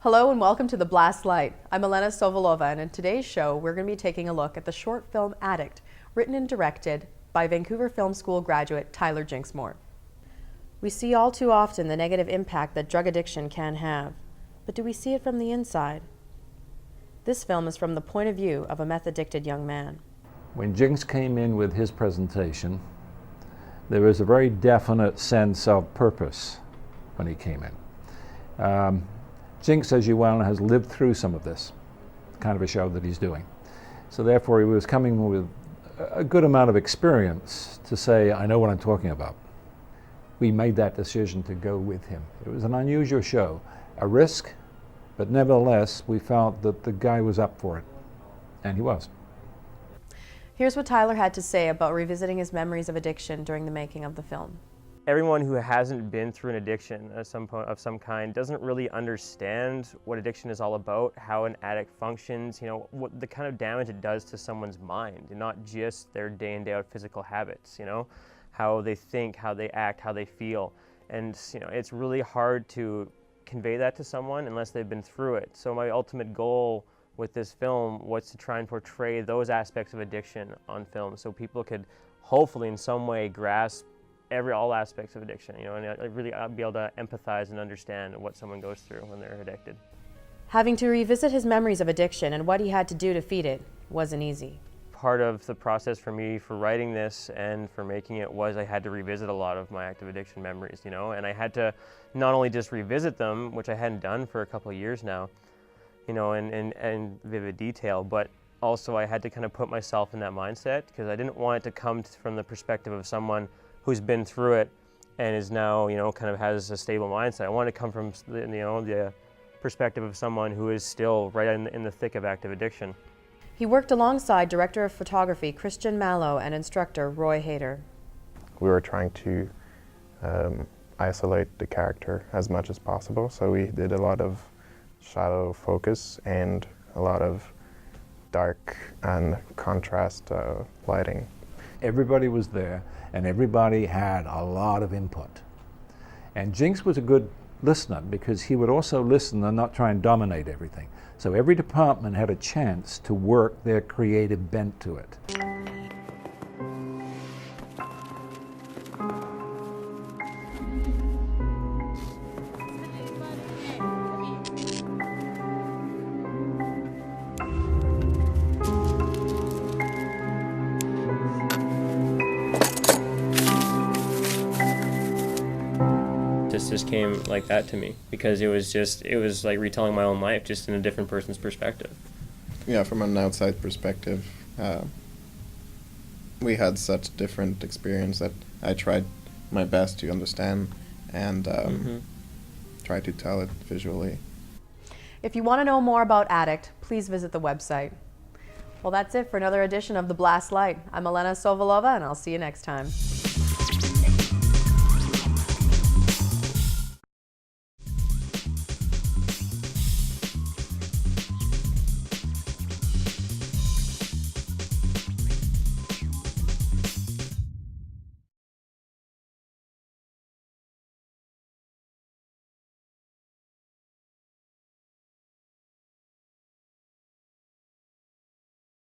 Hello and welcome to The Blast Light. I'm Elena Esovolova, and in today's show we're going to be taking a look at the short film Addict, written and directed by Vancouver Film School graduate Tyler Jinxmore. We see all too often the negative impact that drug addiction can have, but do we see it from the inside? This film is from the point of view of a meth-addicted young man. When Jinx came in with his presentation, there was a very definite sense of purpose when he came in. Jinx, as you well know, has lived through some of this kind of a show that he's doing. So therefore he was coming with a good amount of experience to say, I know what I'm talking about. We made that decision to go with him. It was an unusual show, a risk, but nevertheless we felt that the guy was up for it, and he was. Here's what Tyler had to say about revisiting his memories of addiction during the making of the film. Everyone who hasn't been through an addiction of some kind doesn't really understand what addiction is all about, how an addict functions, what the kind of damage it does to someone's mind, and not just their day in, day out physical habits, how they think, how they act, how they feel. And it's really hard to convey that to someone unless they've been through it. So my ultimate goal with this film was to try and portray those aspects of addiction on film so people could hopefully in some way grasp all aspects of addiction, and really be able to empathize and understand what someone goes through when they're addicted. Having to revisit his memories of addiction and what he had to do to feed it wasn't easy. Part of the process for me for writing this and for making it was I had to revisit a lot of my active addiction memories, and I had to not only just revisit them, which I hadn't done for a couple of years now, in vivid detail, but also I had to kind of put myself in that mindset because I didn't want it to come from the perspective of someone who's been through it and is now, kind of has a stable mindset. I want to come from, the perspective of someone who is still right in the thick of active addiction. He worked alongside director of photography Christian Mallow and instructor Roy Hayter. We were trying to isolate the character as much as possible, so we did a lot of shadow focus and a lot of dark and contrast lighting. Everybody was there, and everybody had a lot of input. And Jinx was a good listener because he would also listen and not try and dominate everything. So every department had a chance to work their creative bent to it. This just came like that to me because it was like retelling my own life just in a different person's perspective. Yeah, from an outside perspective, we had such different experience that I tried my best to understand and try to tell it visually. If you want to know more about Addict, please visit the website. Well, that's it for another edition of The Blast Light. I'm Elena Esovolova, and I'll see you next time.